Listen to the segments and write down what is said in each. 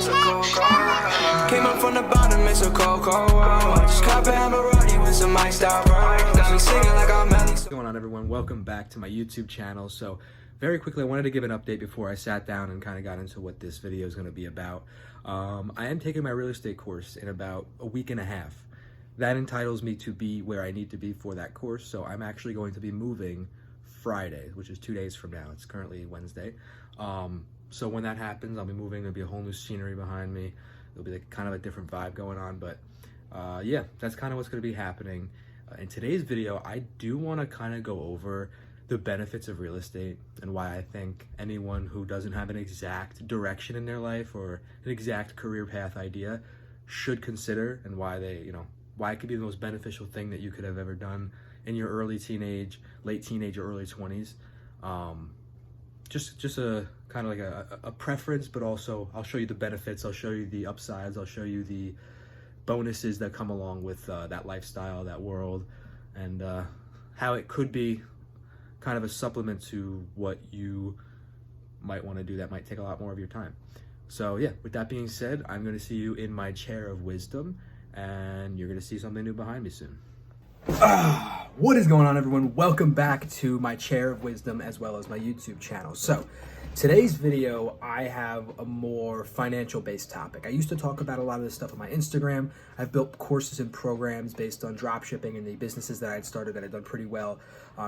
it's a cold, cold. Came up from the bottom, it's a cold, cold world. Just cop it, I'm a roadie with some iced out bros. Got me singing like I'm Melly. What's going on, everyone? Welcome back to my YouTube channel. So very quickly, I wanted to give an update before I sat down and kind of got into what this video is going to be about. I am taking my real estate course in about a week and a half. That entitles me to be where I need to be for that course. So I'm actually going to be moving Friday, which is 2 days from now. It's currently Wednesday. So when that happens, I'll be moving. There'll be a whole new scenery behind me. There'll be like kind of a different vibe going on. But yeah, that's kind of what's going to be happening. In today's video, I do want to kind of go over the benefits of real estate and why I think anyone who doesn't have an exact direction in their life or an exact career path idea should consider, and why they, why it could be the most beneficial thing that you could have ever done in your early teenage, late teenage, or early 20s. Just a kind of like a preference, but also I'll show you the benefits, I'll show you the upsides, I'll show you the bonuses that come along with that lifestyle, that world, and how it could be kind of a supplement to what you might want to do that might take a lot more of your time. So yeah, with that being said, I'm going to see you in my chair of wisdom, and you're going to see something new behind me soon. What is going on, everyone? Welcome back to my chair of wisdom as well as my YouTube channel. So today's video, I have a more financial based topic. I used to talk about a lot of this stuff on my Instagram. I've built courses and programs based on drop shipping and the businesses that I had started that I've done pretty well,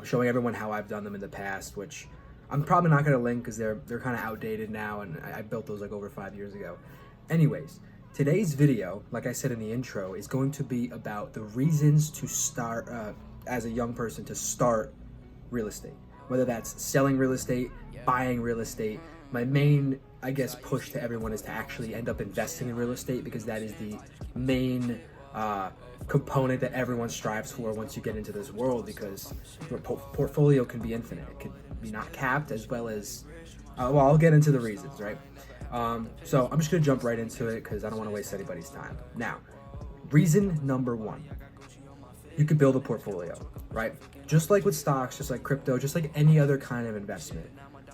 showing everyone how I've done them in the past, which I'm probably not going to link because they're kind of outdated now, and I built those like over 5 years ago. Anyways, today's video, like I said in the intro, is going to be about the reasons to start, as a young person, to start real estate. Whether that's selling real estate, buying real estate. My main, I guess, push to everyone is to actually end up investing in real estate, because that is the main component that everyone strives for once you get into this world, because your portfolio can be infinite. It can be not capped, as well as, well, I'll get into the reasons, right? So I'm just gonna jump right into it because I don't want to waste anybody's time. Now, reason number one, you could build a portfolio, right? Just like with stocks, just like crypto, just like any other kind of investment,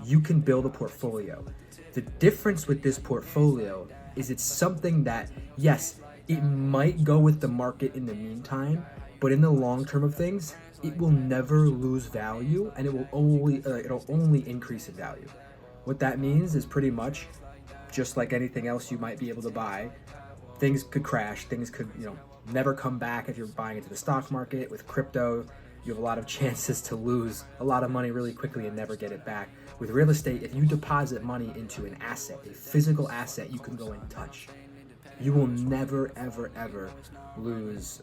you can build a portfolio. The difference with this portfolio is it's something that, yes, it might go with the market in the meantime, but in the long term of things, it will never lose value, and it'll only increase in value. What that means is pretty much just like anything else you might be able to buy, things could crash, things could, never come back. If you're buying into the stock market, with crypto, you have a lot of chances to lose a lot of money really quickly and never get it back. With real estate, if you deposit money into an asset, a physical asset you can go and touch, you will never, ever, ever lose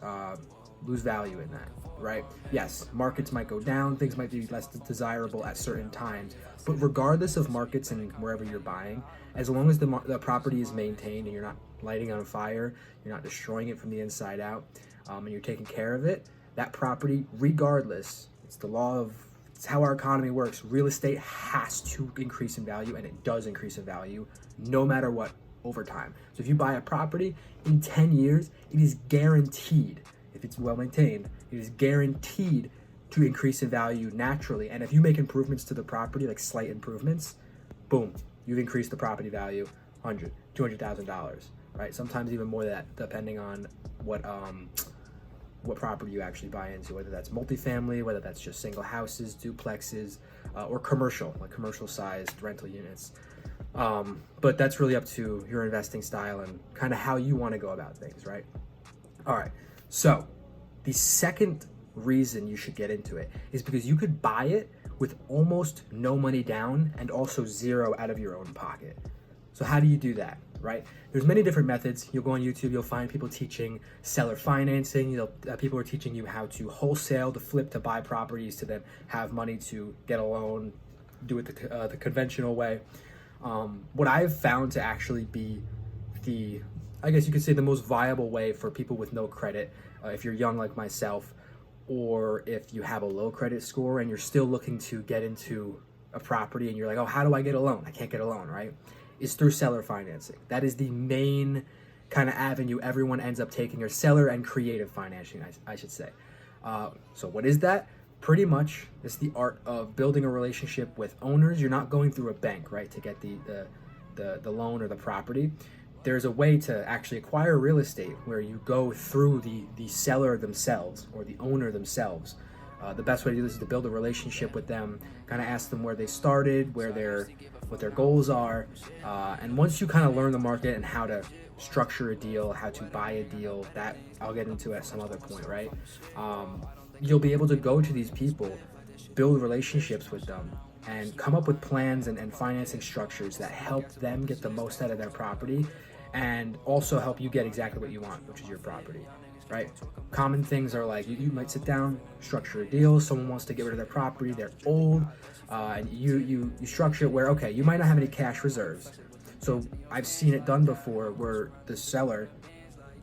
value in that, right? Yes, markets might go down, things might be less desirable at certain times, but regardless of markets and wherever you're buying, as long as the property is maintained and you're not lighting on fire, you're not destroying it from the inside out, and you're taking care of it, that property, regardless, it's how our economy works. Real estate has to increase in value, and it does increase in value no matter what over time. So if you buy a property, in 10 years, it is guaranteed, if it's well maintained, it is guaranteed to increase in value naturally. And if you make improvements to the property, like slight improvements, boom, you've increased the property value $100,000, $200,000, right? Sometimes even more than that, depending on what property you actually buy into, whether that's multifamily, whether that's just single houses, duplexes, or commercial, like commercial sized rental units. But that's really up to your investing style and kind of how you want to go about things, right? All right, so the second reason you should get into it is because you could buy it with almost no money down and also zero out of your own pocket. So how do you do that, right? There's many different methods. You'll go on YouTube, you'll find people teaching seller financing. People are teaching you how to wholesale, to flip, to buy properties, to then have money to get a loan, do it the conventional way. What I've found to actually be I guess you could say the most viable way for people with no credit, if you're young like myself, or if you have a low credit score and you're still looking to get into a property and you're like, oh, how do I get a loan? I can't get a loan, right? Is through seller financing. That is the main kind of avenue everyone ends up taking, or seller and creative financing, I should say. So what is that? Pretty much, it's the art of building a relationship with owners. You're not going through a bank, right, to get the loan or the property, there's a way to actually acquire real estate where you go through the seller themselves or the owner themselves. The best way to do this is to build a relationship with them, kind of ask them where they started, what their goals are, and once you kind of learn the market and how to structure a deal, how to buy a deal, that I'll get into at some other point, right? You'll be able to go to these people, build relationships with them, and come up with plans and financing structures that help them get the most out of their property and also help you get exactly what you want, which is your property, right? Common things are like you might sit down, structure a deal. Someone wants to get rid of their property, they're old, and you structure it where, okay, you might not have any cash reserves. So I've seen it done before where the seller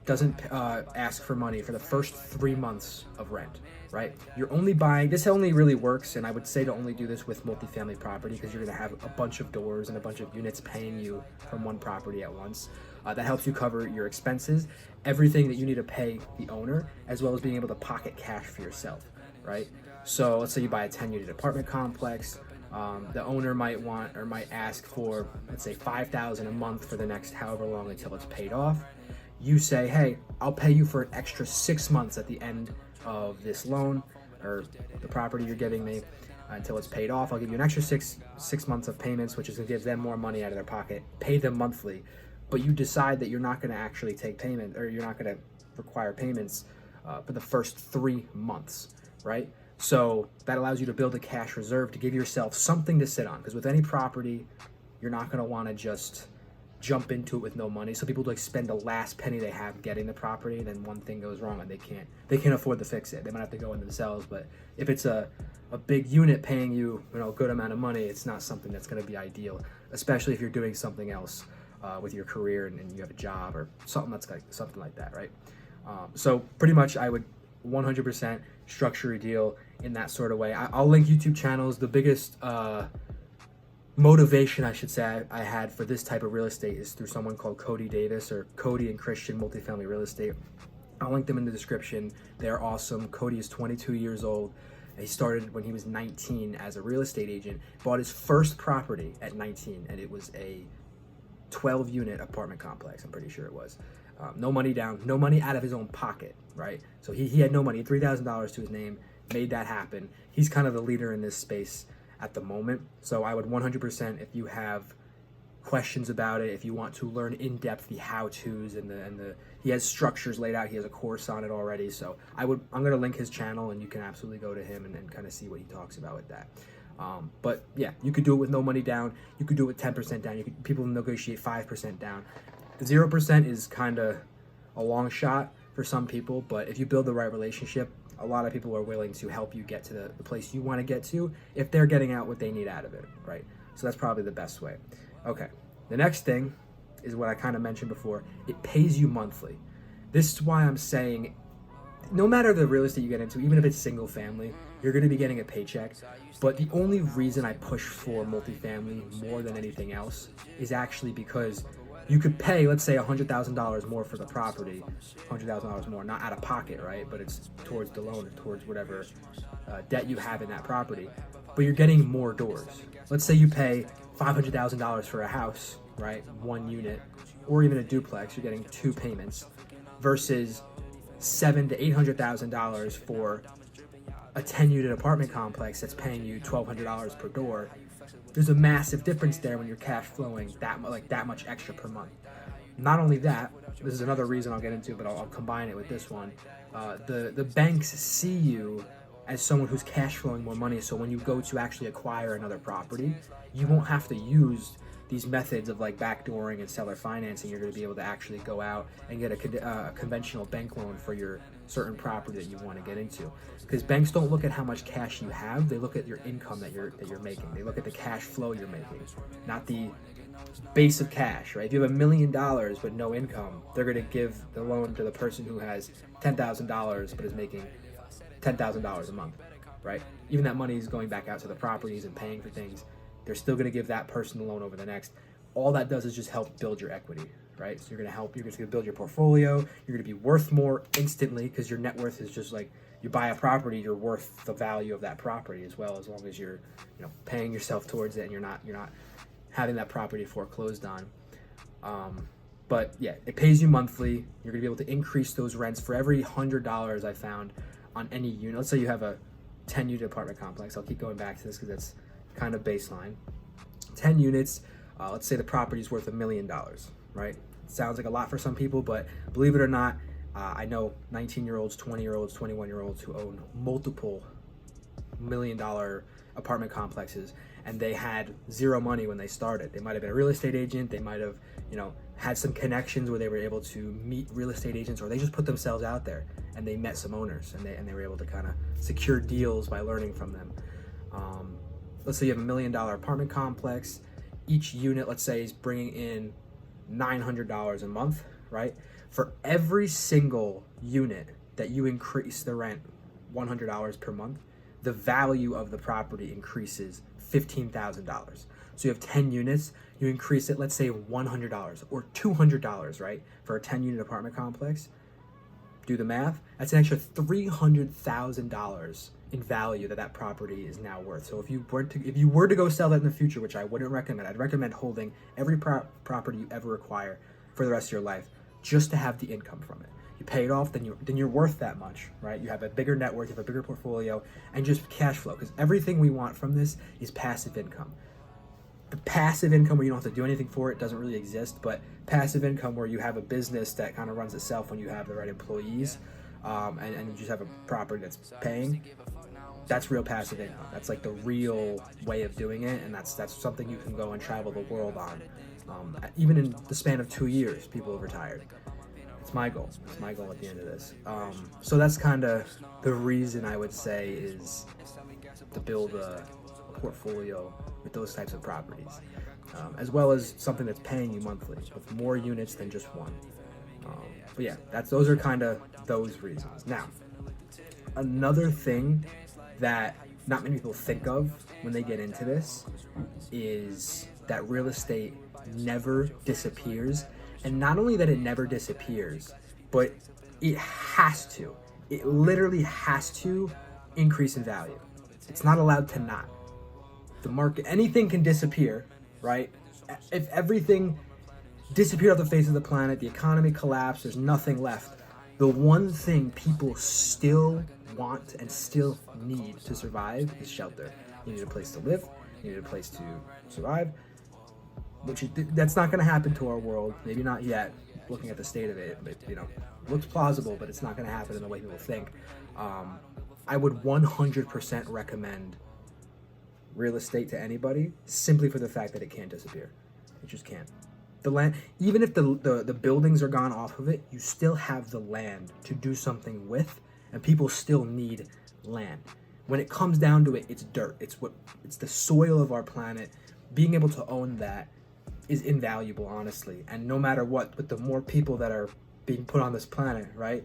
doesn't ask for money for the first 3 months of rent, right? You're only buying, this only really works, and I would say to only do this with multifamily property because you're gonna have a bunch of doors and a bunch of units paying you from one property at once. That helps you cover your expenses, everything that you need to pay the owner, as well as being able to pocket cash for yourself, right? So let's say you buy a 10-unit apartment complex. The owner might want or might ask for, let's say, $5,000 a month for the next however long until it's paid off. You say, hey, I'll pay you for an extra 6 months at the end of this loan or the property you're giving me until it's paid off. I'll give you an extra six months of payments, which is going to give them more money out of their pocket. Pay them monthly, but you decide that you're not going to actually take payment, or you're not going to require payments for the first 3 months, right? So that allows you to build a cash reserve to give yourself something to sit on, because with any property, you're not going to want to just jump into it with no money. So people like spend the last penny they have getting the property, and then one thing goes wrong and they can't afford to fix it. They might have to go in themselves. But if it's a big unit paying you, a good amount of money, it's not something that's going to be ideal, especially if you're doing something else with your career and you have a job or something like that, right? So pretty much I would 100% structure a deal in that sort of way. I'll link YouTube channels. The biggest motivation, I should say, I had for this type of real estate is through someone called Cody Davis, or Cody and Christian Multifamily Real Estate. I'll link them in the description. They're awesome. Cody is 22 years old. He started when he was 19 as a real estate agent, bought his first property at 19, and it was a 12-unit apartment complex, I'm pretty sure it was. No money down, no money out of his own pocket, right? So he had no money, $3,000 to his name, made that happen. He's kind of the leader in this space at the moment. So I would 100%, if you have questions about it, if you want to learn in depth the how-tos and he has structures laid out, he has a course on it already. So I'm going to link his channel, and you can absolutely go to him and kind of see what he talks about with that. But yeah, you could do it with no money down. You could do it with 10% down. People negotiate 5% down. 0% is kind of a long shot for some people, but if you build the right relationship, a lot of people are willing to help you get to the place you want to get to if they're getting out what they need out of it, right? So that's probably the best way. Okay, the next thing is what I kind of mentioned before. It pays you monthly. This is why I'm saying, no matter the real estate you get into, even if it's single family, you're going to be getting a paycheck. But the only reason I push for multifamily more than anything else is actually because you could pay, let's say, $100,000 more for the property, $100,000 more, not out of pocket, right? But it's towards the loan, towards whatever debt you have in that property. But you're getting more doors. Let's say you pay $500,000 for a house, right? 1 unit, or even a duplex. You're getting 2 payments, versus $700,000 to $800,000 for a 10-unit apartment complex that's paying you $1,200 per door. There's a massive difference there when you're cash flowing that much extra per month. Not only that, this is another reason I'll get into, but I'll combine it with this one. The banks see you as someone who's cash flowing more money, so when you go to actually acquire another property, you won't have to use these methods of like backdooring and seller financing. You're going to be able to actually go out and get a conventional bank loan for your certain property that you want to get into, because banks don't look at how much cash you have. They look at your income that you're making. They look at the cash flow you're making, not the base of cash, right? If you have $1 million with no income, they're going to give the loan to the person who has $10,000 but is making $10,000 a month, right? Even that money is going back out to the properties and paying for things. They're still going to give that person the loan over the next. All that does is just help build your equity, right? So you're going to build your portfolio. You're going to be worth more instantly, because your net worth is just like, you buy a property, you're worth the value of that property as well, as long as you're, paying yourself towards it and you're not having that property foreclosed on. But yeah, it pays you monthly. You're gonna be able to increase those rents for every $100 I found on any unit. Let's say you have a 10-unit apartment complex. I'll keep going back to this because that's kind of baseline. 10 units, let's say the property is worth $1 million, right? Sounds like a lot for some people, but believe it or not, I know 19-year-olds, 20-year-olds, 21-year-olds who own multiple $1 million apartment complexes, and they had zero money when they started. They might have been a real estate agent. They might have, had some connections where they were able to meet real estate agents, or they just put themselves out there and they met some owners, and they were able to kind of secure deals by learning from them. Let's say you have $1 million apartment complex. Each unit, let's say, is bringing in $900 a month, right? For every single unit that you increase the rent $100 per month, the value of the property increases $15,000. So you have 10 units, you increase it, let's say $100 or $200, right? For a 10-unit apartment complex. Do the math. That's an extra $300,000 in value that property is now worth. So if you were to go sell that in the future, which I wouldn't recommend, I'd recommend holding every property you ever acquire for the rest of your life, just to have the income from it. You pay it off, then you're worth that much, right? You have a bigger net worth, you have a bigger portfolio, and just cash flow. Because everything we want from this is passive income. The passive income where you don't have to do anything for it doesn't really exist, but passive income where you have a business that kind of runs itself when you have the right employees, and you just have a property that's paying, that's real passive income. That's like the real way of doing it, and that's something you can go and travel the world on. Even in the span of 2 years, people have retired. It's my goal. It's my goal at the end of this. So that's kind of the reason I would say is to build a portfolio with those types of properties, as well as something that's paying you monthly with more units than just one. But yeah, those are kind of those reasons. Now, another thing that not many people think of when they get into this is that real estate never disappears. And not only that it never disappears, but it has to. It literally has to increase in value. It's not allowed to not. The market, anything can disappear, right? If everything disappeared off the face of the planet, the economy collapsed, there's nothing left. The one thing people still want and still need to survive is shelter. You need a place to live. You need a place to survive. That's not going to happen to our world. Maybe not yet, looking at the state of it. But, looks plausible, but it's not going to happen in the way people think. I would 100% recommend real estate to anybody, simply for the fact that it can't disappear. It just can't. The land, even if the buildings are gone off of it, you still have the land to do something with, and people still need land. When it comes down to it, it's dirt. It's the soil of our planet. Being able to own that is invaluable, honestly. And no matter what, with the more people that are being put on this planet, right?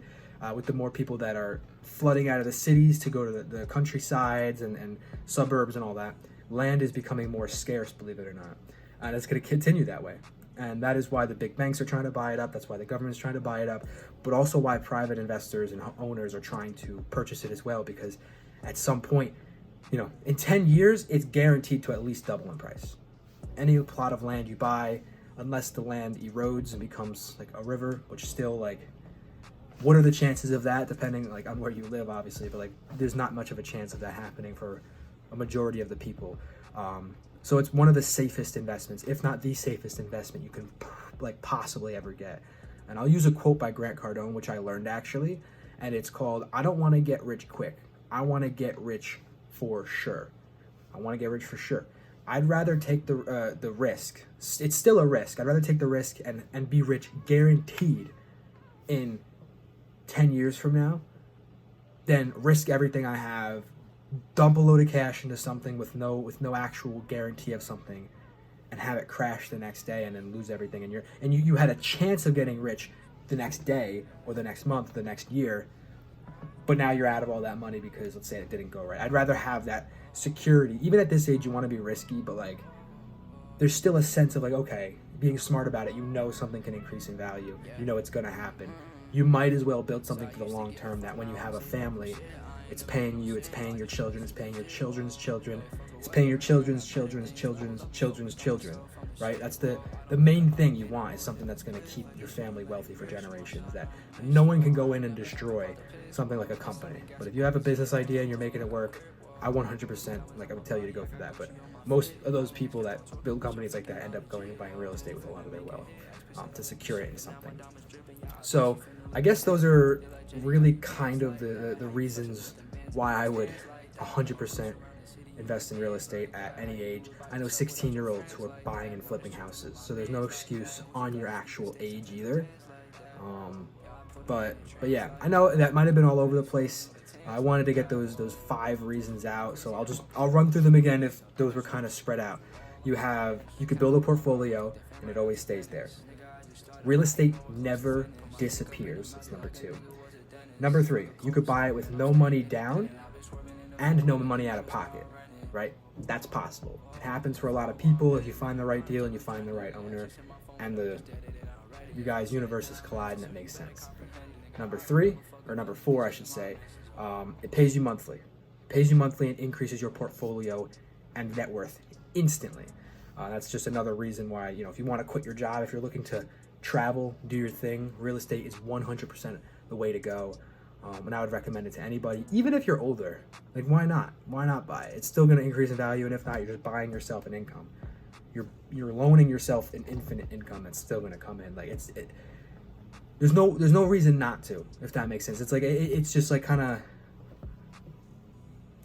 With the more people that are flooding out of the cities to go to the countrysides and suburbs and all that, land is becoming more scarce, believe it or not. And it's going to continue that way. And that is why the big banks are trying to buy it up. That's why the government's trying to buy it up. But also why private investors and owners are trying to purchase it as well. Because at some point, in 10 years, it's guaranteed to at least double in price. Any plot of land you buy, unless the land erodes and becomes like a river, which still what are the chances of that? Depending on where you live, obviously, but there's not much of a chance of that happening for a majority of the people. So it's one of the safest investments, if not the safest investment you can possibly ever get. And I'll use a quote by Grant Cardone, which I learned actually, and it's called, "I don't want to get rich quick. I want to get rich for sure." I want to get rich for sure. I'd rather take the risk. It's still a risk. I'd rather take the risk and be rich guaranteed in 10 years from now than risk everything I have, dump a load of cash into something with no actual guarantee of something, and have it crash the next day and then lose everything. And you had a chance of getting rich the next day or the next month, the next year, but now you're out of all that money because, let's say, it didn't go right. I'd rather have that security. Even at this age, you want to be risky, but there's still a sense of okay, being smart about it. Something can increase in value. It's going to happen. You might as well build something for the long term that when you have a family, It's paying you, it's paying your children, it's paying your children's children, it's paying your children's children's children's children's children, right? That's the main thing you want, is something that's going to keep your family wealthy for generations, that no one can go in and destroy something like a company. But if you have a business idea and you're making it work, I 100%, like, I would tell you to go for that. But most of those people that build companies like that end up going and buying real estate with a lot of their wealth to secure it in something. So I guess those are really kind of the reasons why I would 100% invest in real estate at any age. I know 16-year-olds who are buying and flipping houses, so there's no excuse on your actual age either. But yeah, I know that might have been all over the place. I wanted to get those 5 reasons out, so I'll run through them again if those were kind of spread out. You could build a portfolio and it always stays there. Real estate never disappears. That's number 2. Number 3, you could buy it with no money down and no money out of pocket, right? That's possible. It happens for a lot of people if you find the right deal and you find the right owner, and you guys' universes collide and it makes sense. Number 4, I should say, it pays you monthly. It pays you monthly and increases your portfolio and net worth instantly. That's just another reason why, if you want to quit your job, if you're looking to travel, do your thing, real estate is 100% the way to go. And I would recommend it to anybody, even if you're older. Like, why not? Why not buy it? It's still going to increase in value, and if not, you're just buying yourself an income. You're loaning yourself an infinite income that's still going to come in. Like, there's no reason not to, if that makes sense. It's like it's just like kind of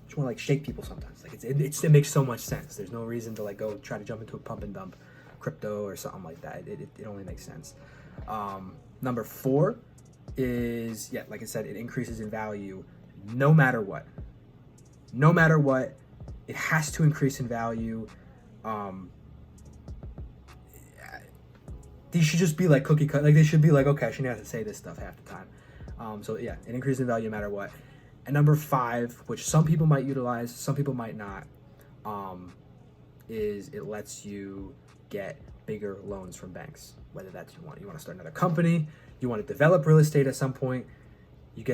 just want to like shake people sometimes. Like it makes so much sense. There's no reason to like go try to jump into a pump and dump crypto or something like that. It only makes sense. Number 4 is, yeah, like I said, it increases in value no matter what. No matter what, it has to increase in value. These should just be like cookie cut. Like, they should be like, okay, I shouldn't have to say this stuff half the time. So yeah, it increases in value no matter what. And number 5, which some people might utilize, some people might not, is it lets you get bigger loans from banks. Whether that's you want to start another company, you want to develop real estate at some point, it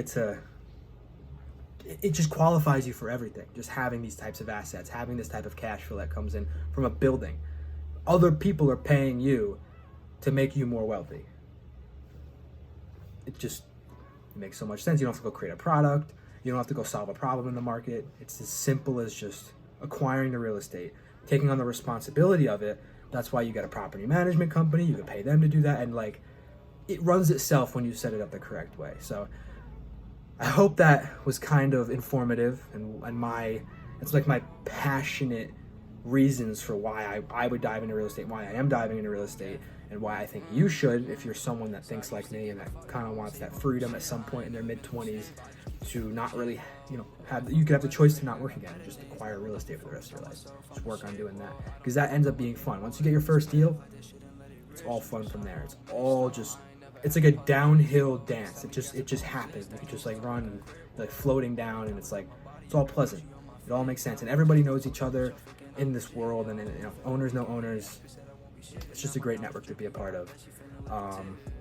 just qualifies you for everything. Just having these types of assets, having this type of cash flow that comes in from a building. Other people are paying you to make you more wealthy. It makes so much sense. You don't have to go create a product. You don't have to go solve a problem in the market. It's as simple as just acquiring the real estate, taking on the responsibility of it. That's why you get a property management company. You can pay them to do that, and like, it runs itself when you set it up the correct way. So I hope that was kind of informative, and it's like my passionate reasons for why I would dive into real estate, why I am diving into real estate, and why I think you should, if you're someone that thinks like me and that kind of wants that freedom at some point in their mid-20s to not really, you could have the choice to not work again and just acquire real estate for the rest of your life. Just work on doing that, because that ends up being fun. Once you get your first deal, it's all fun from there. It's like a downhill dance. It just happens. You can just like run and like floating down, and it's all pleasant. It all makes sense, and everybody knows each other in this world, and owners know owners. It's just a great network to be a part of.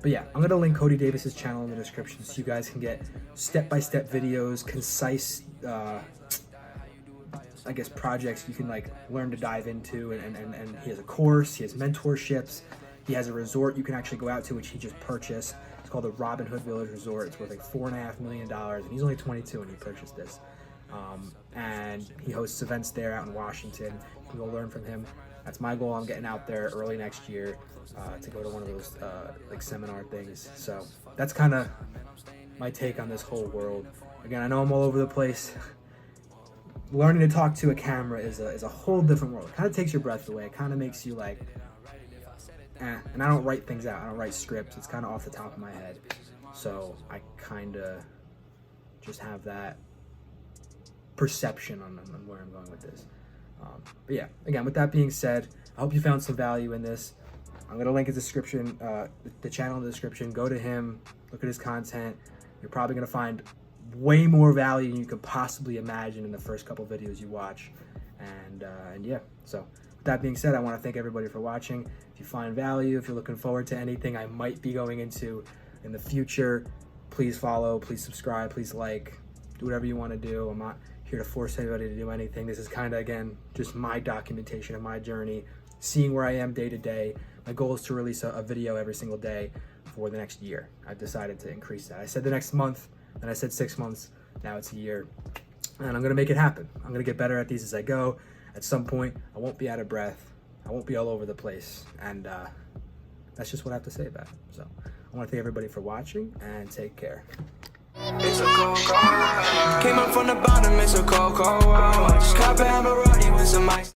But yeah, I'm gonna link Cody Davis's channel in the description so you guys can get step-by-step videos, concise, I guess, projects you can like learn to dive into, and he has a course, he has mentorships, he has a resort you can actually go out to, which he just purchased. It's called the Robin Hood Village Resort. It's worth like $4.5 million, and he's only 22 when he purchased this. And he hosts events there out in Washington. You can go learn from him. That's my goal. I'm getting out there early next year to go to one of those like seminar things. So that's kind of my take on this whole world. Again, I know I'm all over the place. Learning to talk to a camera is a whole different world. It kind of takes your breath away. It kind of makes you like, and I don't write things out. I don't write scripts. It's kind of off the top of my head. So I kind of just have that perception on where I'm going with this. But yeah, again, with that being said, I hope you found some value in this. I'm going to link his description, the channel in the description. Go to him, look at his content. You're probably going to find way more value than you could possibly imagine in the first couple videos you watch. And yeah, so with that being said, I want to thank everybody for watching. If you find value, if you're looking forward to anything I might be going into in the future, please follow, please subscribe, please like. Do whatever you want to do. I'm not here to force anybody to do anything. This is kind of, again, just my documentation of my journey, seeing where I am day to day. My goal is to release a video every single day for the next year. I've decided to increase that. I said the next month, then I said 6 months, now it's a year. And I'm gonna make it happen. I'm gonna get better at these as I go. At some point, I won't be out of breath. I won't be all over the place. And that's just what I have to say about it. So I wanna thank everybody for watching, and take care. It's a cold, cold world. Came up from the bottom, it's a cold, cold world. Just cop a Maserati with some ice.